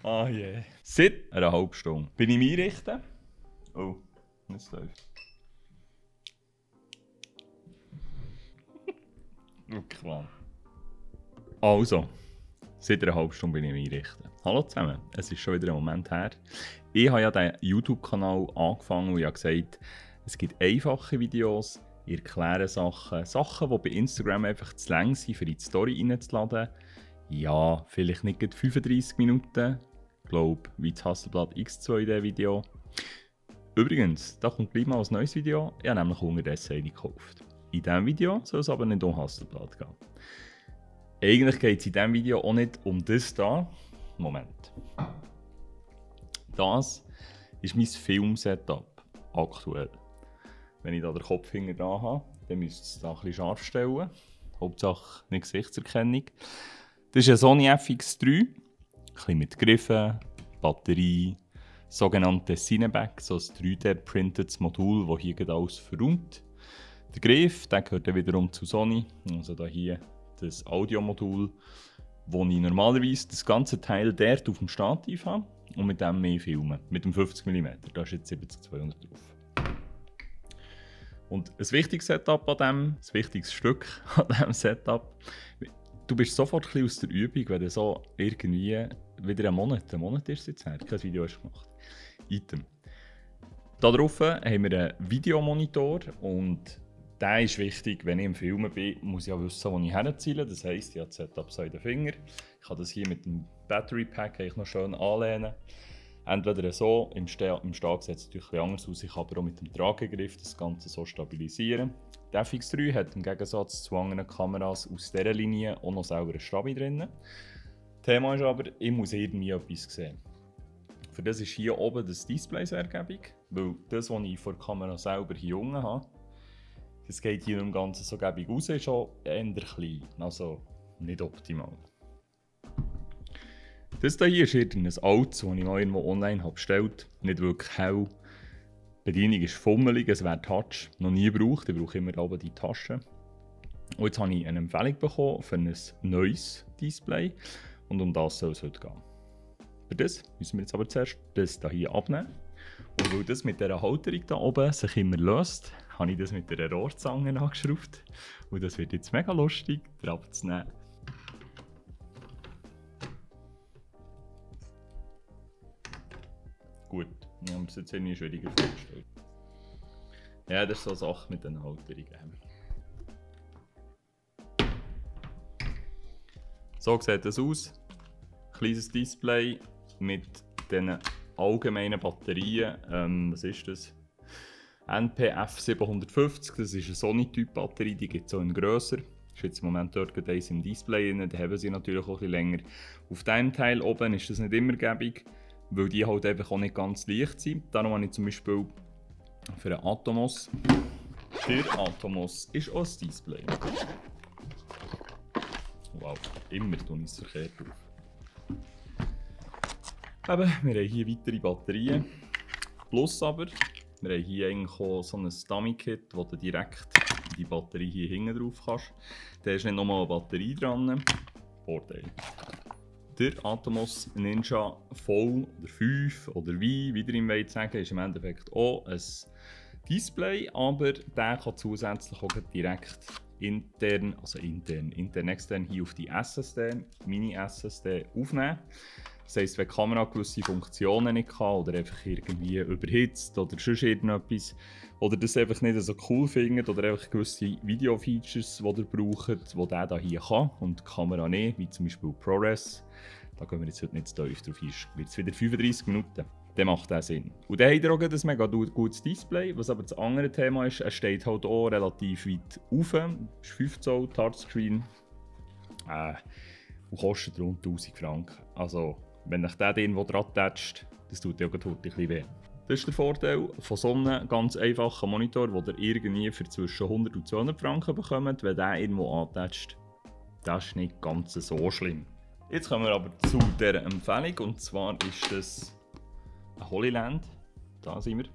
Ah je. Yeah. Seit einer halben Stunde bin ich mich einrichten. Oh, jetzt läuft. Wirklich wahr. Also, seit einer halben Stunde bin ich mich einrichten. Hallo zusammen, es ist schon wieder ein Moment her. Ich habe ja diesen YouTube-Kanal angefangen und ich habe gesagt, es gibt einfache Videos, ich erkläre Sachen, die bei Instagram einfach zu lang sind, für in die Story reinzuladen. Ja, vielleicht nicht gerade 35 Minuten. Ich glaube, wie das Hasselblatt X2 in diesem Video. Übrigens, da kommt gleich mal ein neues Video. Ich habe nämlich unterdessen eine gekauft. In diesem Video soll es aber nicht um Hasselblatt gehen. Eigentlich geht es in diesem Video auch nicht um das hier. Moment. Das ist mein Film-Setup aktuell. Wenn ich da den Kopf hinten dran habe, dann müsst ihr es da ein bisschen scharf stellen. Hauptsache eine Gesichtserkennung. Das ist ein Sony FX3. Ein bisschen mit Griffen, Batterie, sogenannte Cineback, so ein 3D-printedes Modul, das hier gerade alles verräumt. Der Griff, der gehört dann wiederum zu Sony. Also da hier das Audiomodul, wo ich normalerweise das ganze Teil dort auf dem Stativ habe und mit dem mehr filmen. Mit dem 50 mm. Da ist jetzt 70-200 drauf. Und ein wichtiges Setup an dem, ein wichtiges Stück an diesem Setup, du bist sofort ein bisschen aus der Übung, wenn du so irgendwie wieder einen Monat ist es jetzt her, kein Video hast gemacht. Item. Da drauf haben wir einen Videomonitor und der ist wichtig, wenn ich im Filmen bin, muss ich auch wissen, wo ich herziele. Das heisst, ich habe das Setup so in den Finger. Ich kann das hier mit dem Battery Pack noch schön anlehnen. Entweder so, im Stehen sieht es natürlich anders aus, ich kann aber auch mit dem Tragegriff das Ganze so stabilisieren. Der FX3 hat im Gegensatz zu anderen Kameras aus dieser Linie auch noch selber einen Stabi drin. Thema ist aber, ich muss irgendwie etwas sehen. Für das ist hier oben das Display sehr gäbig, weil das, was ich vor der Kamera selber hier unten habe, das geht hier im Ganzen so gäbig raus, ist auch eher klein, also nicht optimal. Das hier ist ein altes, das ich mal irgendwo online habe bestellt. Nicht wirklich hell. Die Bedienung ist fummelig, es wäre Touch. Noch nie gebraucht, ich brauche immer oben die Tasche. Und jetzt habe ich eine Empfehlung bekommen für ein neues Display. Und um das soll es heute gehen. Für das müssen wir jetzt aber zuerst das hier abnehmen. Und weil das mit dieser Halterung hier oben sich immer löst, habe ich das mit einer Rohrzange angeschraubt. Und das wird jetzt mega lustig, das abzunehmen. Gut, ich habe es jetzt irgendwie schwieriger vorgestellt. Ja, das ist so eine Sache mit den Halterungen. So sieht das aus. Kleines Display mit diesen allgemeinen Batterien. Was ist das? NPF 750, das ist eine Sony-Typ-Batterie, die gibt es auch in grösser. Das ist jetzt im Moment dort eins im Display drin, da haben sie natürlich auch ein bisschen länger. Auf diesem Teil oben ist das nicht immer gäbig, weil die halt einfach auch nicht ganz leicht sind. Darum habe ich zum Beispiel für einen Atomos. Der Atomos ist auch ein Display. Wow, immer tue ich es verkehrt auf. Eben, wir haben hier weitere Batterien. Plus aber, wir haben hier eigentlich auch so ein Dummy-Kit, wo du direkt die Batterie hier hinten drauf kannst. Da ist nicht nochmal eine Batterie dran. Vorteil. Der Atomos Ninja Voll oder 5 oder wie ihr ihm wollt sagen, ist im Endeffekt auch ein Display, aber der kann zusätzlich auch direkt intern, extern hier auf die SSD, Mini-SSD aufnehmen. Das heisst, wenn die Kamera gewisse Funktionen nicht kann oder einfach irgendwie überhitzt oder sonst irgendetwas oder das einfach nicht so cool findet oder einfach gewisse Video-Features, die ihr braucht, die der hier kann und die Kamera nicht, wie zum Beispiel ProRes, da gehen wir jetzt heute nicht zu tief drauf, wird es wieder 35 Minuten. Dann macht das Sinn. Und dann habt ihr auch ein mega gutes Display, was aber das andere Thema ist, es steht halt auch relativ weit rauf, ist 5 Zoll Touchscreen und kostet rund 1000 Franken. Also, wenn euch der irgendwo dran tätscht, das tut ja gerade ein bisschen weh. Das ist der Vorteil von so einem ganz einfachen Monitor, den ihr irgendwie für zwischen 100 und 200 Franken bekommt, wenn der irgendwo antätscht. Das ist nicht ganz so schlimm. Jetzt kommen wir aber zu dieser Empfehlung, und zwar ist das ein Holyland. Da sind wir.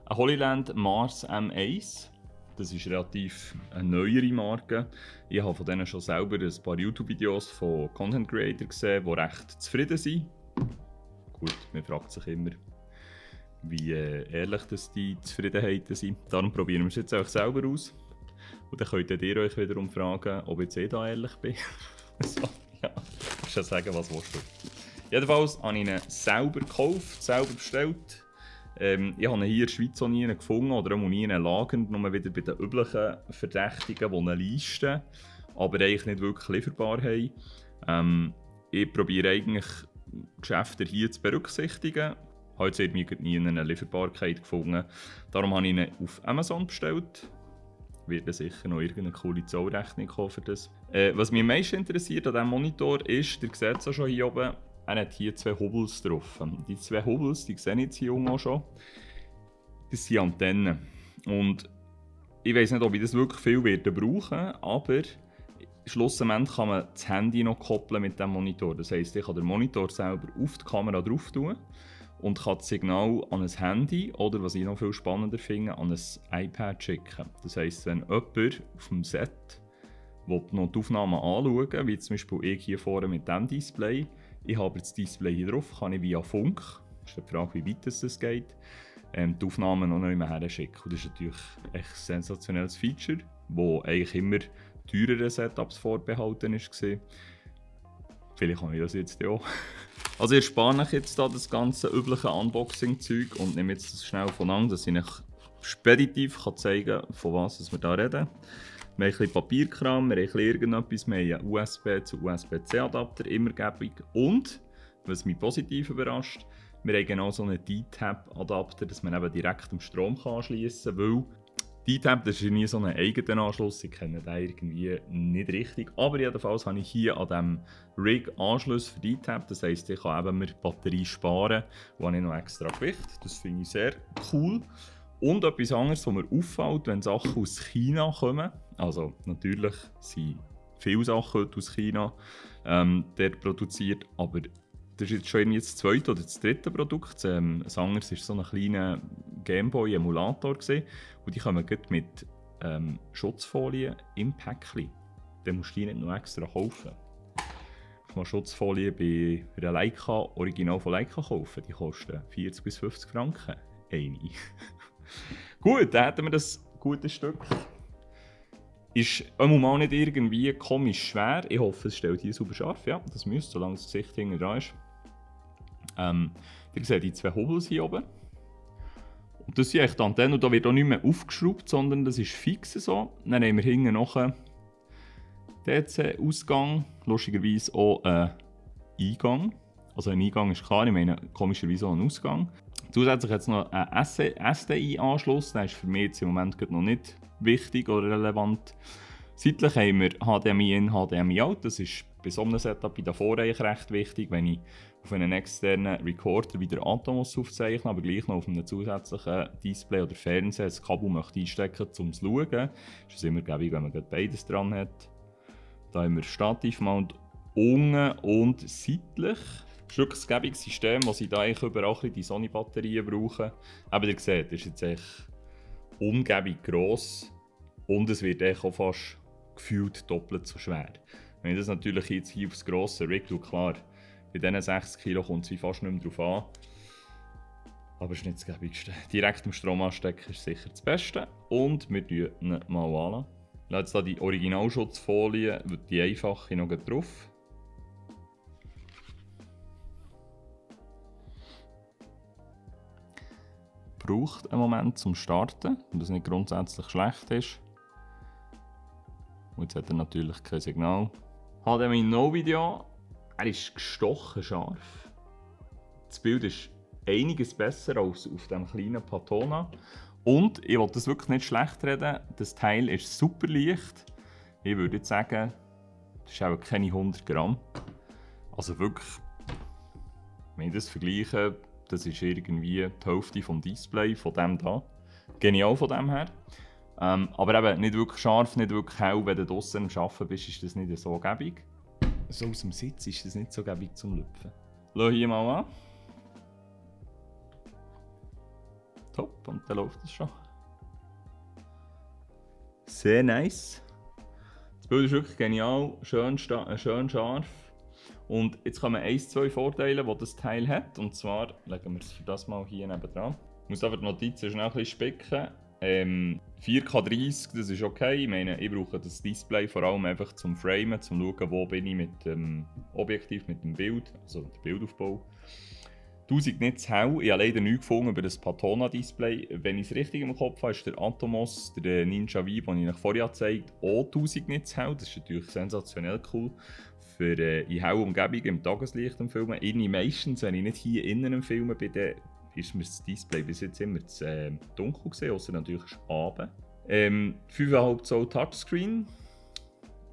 Ein Holyland Mars M1. Das ist relativ eine neuere Marke. Ich habe von denen schon selber ein paar YouTube-Videos von Content Creators gesehen, die recht zufrieden sind. gut, man fragt sich immer, wie ehrlich das die Zufriedenheiten sind. Darum probieren wir es jetzt auch selber aus. Und dann könnt ihr euch wiederum fragen, ob ich jetzt da ehrlich bin. So, ja, du kannst ja sagen, was willst du. Jedenfalls habe ich ihn selber gekauft, selber bestellt. Ich habe ihn hier in der Schweiz auch nie gefunden oder auch nie lagernd, nur wieder bei den üblichen Verdächtigen, die eine Liste, aber eigentlich nicht wirklich lieferbar haben. Ich probiere eigentlich Geschäfte hier zu berücksichtigen. Ich habe jetzt irgendwie nie eine Lieferbarkeit gefunden. Darum habe ich ihn auf Amazon bestellt. Wird sicher noch irgendeine coole Zollrechnung kommen für das. Was mich am meisten interessiert an diesem Monitor ist, ihr seht es auch schon hier oben, er hat hier 2 Hubbles drauf. Die 2 Hubbles, die sehe ich jetzt hier unten auch schon, das sind Antennen. Und ich weiß nicht, ob ich das wirklich viel werde brauchen, aber schlussendlich kann man das Handy noch koppeln mit dem Monitor. Das heisst, ich kann den Monitor selber auf die Kamera drauf tun und kann das Signal an ein Handy oder, was ich noch viel spannender finde, an ein iPad schicken. Das heisst, wenn jemand auf dem Set noch die Aufnahmen anschauen will, wie zum Beispiel ich hier vorne mit diesem Display, ich habe das Display hier drauf, kann ich via Funk, das ist die Frage, wie weit das geht, die Aufnahmen noch nicht mehr her schicken. Und das ist natürlich echt ein sensationelles Feature, das eigentlich immer teureren Setups vorbehalten war. Vielleicht kann ich das jetzt auch. Also ich spare euch jetzt da das ganze übliche Unboxing-Zeug und nehme jetzt das schnell voneinander, dass ich euch speditiv zeigen kann, von was wir hier reden. Wir haben ein bisschen Papierkram, wir haben ein bisschen irgendetwas, wir haben einen USB zu USB-C Adapter, immer gäbig. Und, was mich positiv überrascht, wir haben genau so einen D-Tab-Adapter, dass man eben direkt am Strom anschliessen kann, weil D-Tab, das ist nie so ein eigener Anschluss, ich kenne den irgendwie nicht richtig. Aber jedenfalls habe ich hier an diesem Rig Anschluss für D-Tab, das heisst, ich kann eben mir die Batterie sparen und habe nicht noch extra Gewicht. Das finde ich sehr cool. Und etwas anderes, was mir auffällt, wenn Sachen aus China kommen, also natürlich sind viele Sachen heute aus China dort produziert, aber das ist jetzt schon irgendwie das zweite oder das dritte Produkt. Das andere war so ein kleiner Gameboy-Emulator und die kommen mit Schutzfolie im Päckchen. Dann musst du die nicht noch extra kaufen. Du kannst Schutzfolie bei einer Leica, Original von Leica kaufen. Die kosten 40 bis 50 Franken. Eine. Gut, dann hätten wir das gute Stück. Ist mal nicht irgendwie komisch schwer. Ich hoffe, es stellt hier super scharf. Ja, das müsste, solange das Gesicht hinten dran ist. Ihr seht die 2 Hubbles hier oben. Und das sind echt die Antennen. Und da wird auch nicht mehr aufgeschraubt, sondern das ist fix so. Dann haben wir hinten noch einen DC-Ausgang. Lustigerweise auch einen Eingang. Also ein Eingang ist klar, ich meine komischerweise auch einen Ausgang. Zusätzlich hat es noch einen SDI-Anschluss. Der ist für mich jetzt im Moment noch nicht wichtig oder relevant. Seitlich haben wir HDMI in, HDMI out. Das ist bei so einem Setup in der Vorreihe recht wichtig, wenn ich auf einen externen Recorder wieder Atomos aufzeichne, aber gleich noch auf einem zusätzlichen Display oder Fernseher das Kabel möchte einstecken, um zu schauen. Ist es immer gäbig, wenn man beides dran hat. Da haben wir Stativmount unten und seitlich. Das ist wirklich ein gäbiges System, das ich da eigentlich überall die Sony-Batterien brauche. Aber ihr seht, das ist jetzt echt ungäbig gross und es wird auch fast gefühlt doppelt so schwer. Wenn ich das natürlich jetzt hier aufs grosse Rig tue, klar, bei diesen 60 Kilo kommt es fast nicht mehr drauf an. Aber es ist nicht das gäbigste. Direkt am Strom anstecken ist sicher das Beste. Und wir tun ihn mal an. Jetzt hier die Originalschutzfolie, die einfache noch drauf. Braucht einen Moment zum Starten, und das nicht grundsätzlich schlecht ist. Und jetzt hat er natürlich kein Signal. HDMI No Video, er ist gestochen scharf. Das Bild ist einiges besser als auf dem kleinen Patona. Und ich will das wirklich nicht schlecht reden, das Teil ist super leicht. Ich würde jetzt sagen, das ist auch keine 100 Gramm. Also wirklich, wenn ich das vergleiche, das ist irgendwie die Hälfte vom Display, von dem da. Genial von dem her. Aber eben nicht wirklich scharf, nicht wirklich hell. Wenn du draussen am Arbeiten bist, ist das nicht so gäbig. So aus dem Sitz ist das nicht so gäbig zum Lüpfen. Schau hier mal an. Top, und dann läuft es schon. Sehr nice. Das Bild ist wirklich genial, schön scharf. Und jetzt kommen 1-2 Vorteile, die das Teil hat. Und zwar legen wir es für das mal hier nebendran. Ich muss aber die Notizen schnell ein bisschen spicken. 4K30, das ist okay. Ich meine, ich brauche das Display vor allem einfach zum Framen, zum schauen, wo bin ich mit dem Objektiv, mit dem Bild, also der Bildaufbau. 1000 nicht zu hell. Ich habe leider nichts gefunden über das Patona-Display. Wenn ich es richtig im Kopf habe, ist der Atomos, der Ninja V, den ich euch vorher gezeigt habe, auch 1000 nicht zu hell. Das ist natürlich sensationell cool. Für in heller Umgebung im Tageslicht am Filmen. Meistens, wenn ich nicht hier innen am Filmen bin, dann ist mir das Display bis jetzt immer zu dunkel gewesen, ausser natürlich ist Abend. 5,5 Zoll Touchscreen.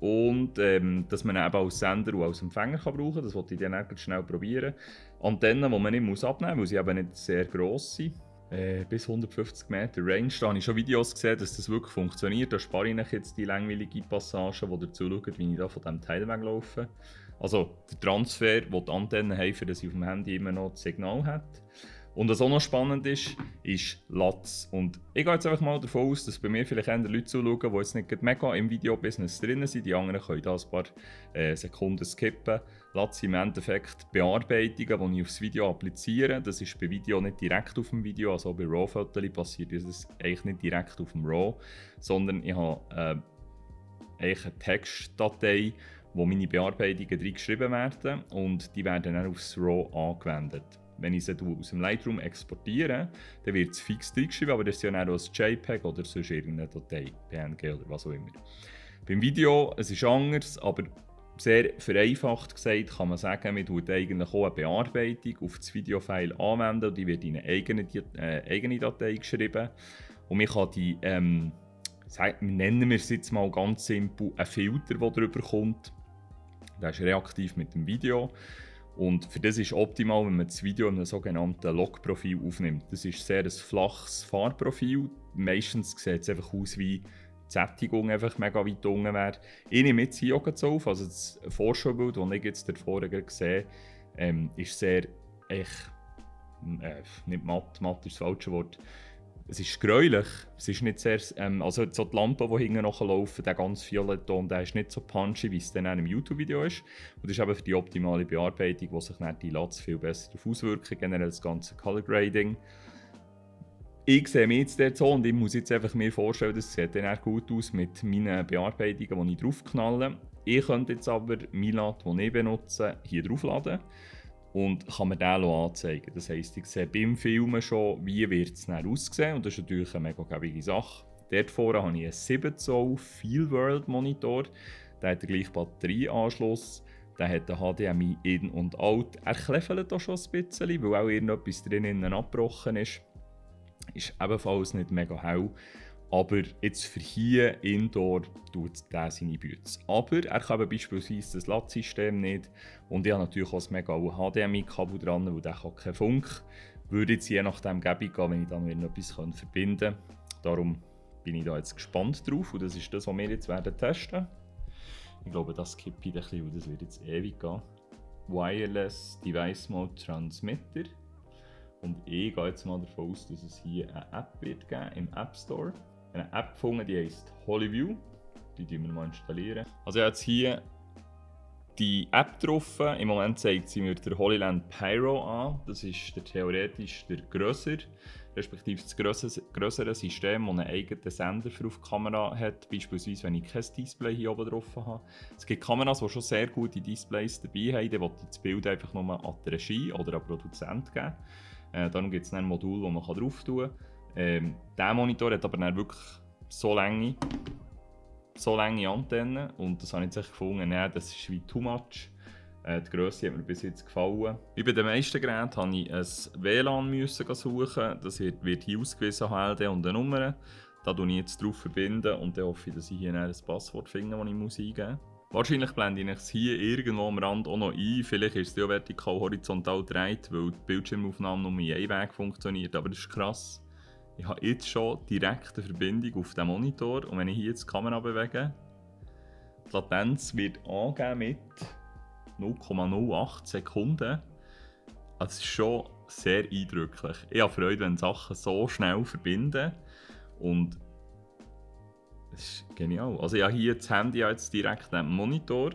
Und dass man ihn eben als Sender und als Empfänger kann brauchen kann. Das wollte ich dann schnell probieren. Antennen, die man nicht abnehmen muss, weil sie eben nicht sehr gross sind. Bis 150 Meter Range. Da habe ich schon Videos gesehen, dass das wirklich funktioniert. Da spare ich euch jetzt die langweilige Passage, die dazu schaut, wie ich da von diesem Teil weglaufe. Also der Transfer, den die Antennen haben, für dass ich auf dem Handy immer noch das Signal hat. Und was auch noch spannend ist Latz. Und ich gehe jetzt einfach mal davon aus, dass bei mir vielleicht eher Leute zuschauen, die jetzt nicht mega im Videobusiness drin sind. Die anderen können da ein paar Sekunden skippen. Latz im Endeffekt Bearbeitungen, die ich aufs Video appliziere. Das ist bei Video nicht direkt auf dem Video, also bei RAW-Fotos passiert das eigentlich nicht direkt auf dem RAW, sondern ich habe eigentlich eine Textdatei, wo meine Bearbeitungen drin geschrieben werden und die werden dann aufs RAW angewendet. Wenn ich sie aus dem Lightroom exportiere, dann wird es fix reingeschrieben, aber das ist ja dann auch als JPEG oder sonst irgendeine Datei, PNG oder was auch immer. Beim Video, es ist anders, aber sehr vereinfacht gesagt kann man sagen, man tut eigentlich auch eine Bearbeitung auf das Videofile anwenden und die wird in eine eigene Datei geschrieben. Und man kann die, nennen wir es jetzt mal ganz simpel, einen Filter, der drüber kommt. Der ist reaktiv mit dem Video. Und für das ist optimal, wenn man das Video in einem sogenannten Log-Profil aufnimmt. Das ist sehr ein flaches Farbprofil. Meistens sieht es einfach aus wie die Sättigung einfach mega weit unten wäre. Ich nehme jetzt hier auch so auf, also das Vorschaubild, das ich jetzt davor sehe, ist sehr, nicht matt ist das falsche Wort. Es ist gräulich, es ist nicht sehr, also so die Lampe, die hinten nachlaufen, der ganz violette Ton, der ist nicht so punchy, wie es dann in einem YouTube-Video ist. Und das ist eben für die optimale Bearbeitung, wo sich dann die Latz viel besser darauf auswirken, generell das ganze Color Grading. Ich sehe mich jetzt dort so und ich muss jetzt einfach mir vorstellen, das sieht dann auch gut aus mit meinen Bearbeitungen, die ich draufknalle. Ich könnte jetzt aber mein LUT, den ich benutze, hier draufladen. Und kann mir den anzeigen. Das heisst, ich sehe beim Filmen schon, wie wird es dann aussehen. Und das ist natürlich eine mega gäbige Sache. Dort vorne habe ich einen 7 Zoll Feel World Monitor. Der hat den gleichen Batterieanschluss. Der hat einen HDMI in und out. Er kleffelt auch schon ein bisschen, weil auch irgendetwas drinnen abgebrochen ist. Ist ebenfalls nicht mega hell. Aber jetzt für hier Indoor tut der seine Bütze. Aber er kann beispielsweise das LUT-System nicht. Und ich habe natürlich auch ein mega HDMI-Kabel dran, weil der kann keinen Funk. Würde jetzt je nachdem gäbig gehen, wenn ich dann wieder etwas verbinden könnte. Darum bin ich da jetzt gespannt drauf. Und das ist das, was wir jetzt werden testen. Ich glaube, das kippt ein bisschen, weil das wird jetzt ewig gehen. Wireless Device Mode Transmitter. Und ich gehe jetzt mal davon aus, dass es hier eine App wird geben im App Store. Eine App gefunden, die heisst HolyView. Die installieren wir mal installieren. Also ich habe jetzt hier die App drauf. Im Moment zeigt sie mir der HoloLens Pyro an. Das ist theoretisch der grösser, respektive das grössere System, das einen eigenen Sender für auf die Kamera hat. Beispielsweise, wenn ich kein Display hier oben drauf habe. Es gibt Kameras, die schon sehr gute Displays dabei haben. Dann will ich das Bild einfach nur an die Regie oder an den Produzent geben. Darum gibt es ein Modul, das man drauf tun kann. Dieser Monitor hat aber dann wirklich so lange Antennen und das habe ich jetzt gefunden, nee, das ist wie too much. Die Grösse hat mir bis jetzt gefallen. Wie bei den meisten Geräten musste ich ein WLAN suchen. Das wird hier ausgewiesen, HLD und eine Nummer. Da verbinden ich jetzt drauf und dann hoffe ich, dass ich hier ein Passwort finde, das ich eingeben muss. Wahrscheinlich blende ich es hier irgendwo am Rand auch noch ein. Vielleicht ist es ja vertikal horizontal gedreht, weil die Bildschirmaufnahme nur in einem Weg funktioniert. Aber das ist krass. Ich habe jetzt schon direkt eine Verbindung auf den Monitor. Und wenn ich hier jetzt die Kamera bewege, die Latenz wird angegeben mit 0,08 Sekunden. Das ist schon sehr eindrücklich. Ich habe Freude, wenn Sachen so schnell verbinden. Und das ist genial. Also ich habe hier das Handy jetzt direkt am Monitor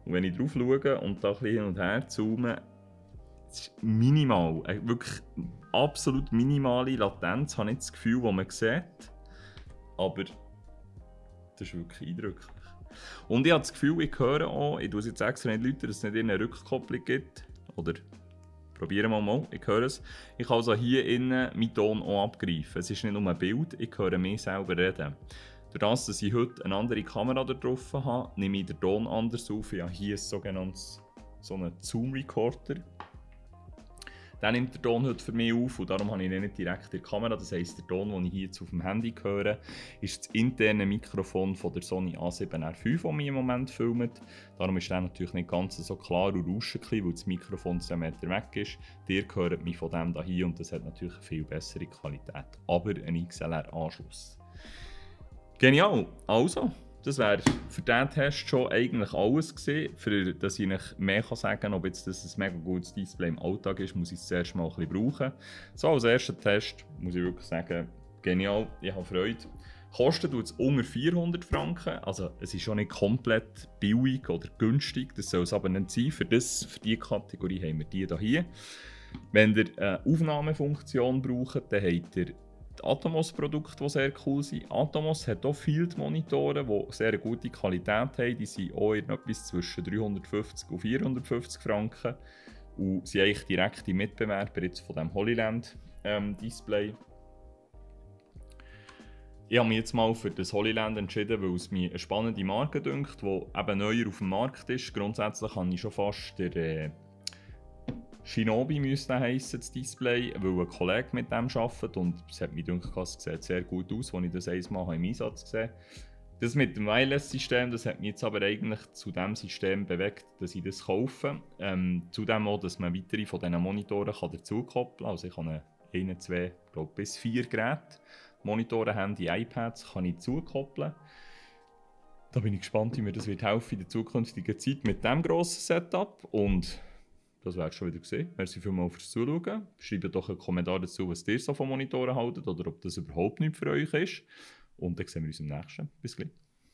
Und wenn ich drauf schaue und da ein bisschen hin und her zoome, es ist minimal, wirklich absolut minimale Latenz, habe ich das Gefühl, das man sieht. Aber das ist wirklich eindrücklich. Und ich habe das Gefühl, ich höre auch, ich tue es jetzt extra nicht Leute, dass es nicht eine Rückkopplung gibt. Oder probieren wir mal, ich höre es. Ich kann also hier innen meinen Ton auch abgreifen. Es ist nicht nur ein Bild, ich höre mich selber reden. Dadurch, dass ich heute eine andere Kamera da drauf habe, nehme ich den Ton anders auf. Ich habe hier ein sogenanntes Zoom-Recorder. Der nimmt den Ton heute für mich auf und darum habe ich ihn nicht direkt in der Kamera. Das heisst, der Ton, den ich hier jetzt auf dem Handy höre, ist das interne Mikrofon von der Sony A7R5, das mich im Moment filmt. Darum ist der natürlich nicht ganz so klar und rauschend, weil das Mikrofon 10 Meter weg ist. Ihr hört mich von dem hier und das hat natürlich eine viel bessere Qualität. Aber ein XLR-Anschluss. Genial! Also, das wäre für diesen Test schon eigentlich alles gewesen. Für dass ich euch mehr sagen kann, ob jetzt das ein mega gutes Display im Alltag ist, muss ich es zuerst mal ein bisschen brauchen. So, als erster Test muss ich wirklich sagen, genial, ich habe Freude. Kostet es unter 400 Franken, also es ist schon nicht komplett billig oder günstig, das soll es aber nicht sein. Für diese Kategorie haben wir die hier. Wenn ihr eine Aufnahmefunktion braucht, dann habt ihr die Atomos-Produkte, die sehr cool sind. Atomos hat auch Field-Monitore, die sehr gute Qualität haben. Die sind auch in etwas zwischen 350 und 450 Franken. Und sind eigentlich direkte Mitbewerber jetzt von diesem Holyland-Display. Ich habe mich jetzt mal für das Holyland entschieden, weil es mir eine spannende Marke dünkt, die eben neuer auf dem Markt ist. Grundsätzlich habe ich schon fast der Shinobi müsste heissen, das Display, weil ein Kollege mit dem arbeitet und es hat mich gedacht, es sieht sehr gut aus, als ich das einmal im Einsatz gesehen habe. Das mit dem Wireless-System, das hat mich jetzt aber eigentlich zu dem System bewegt, dass ich das kaufe. Zudem auch, dass man weitere von diesen Monitoren dazu koppeln kann. Also ich kann 1, 2, glaube bis 4 Geräte, Monitore, Handy, iPads, kann ich zukoppeln. Da bin ich gespannt, wie mir das wird helfen in der zukünftigen Zeit mit diesem grossen Setup. Und das wäre schon wieder gesehen. Merci vielmals fürs Zuschauen. Schreibt doch einen Kommentar dazu, was ihr so von Monitoren haltet oder ob das überhaupt nicht für euch ist. Und dann sehen wir uns im nächsten. Bis gleich.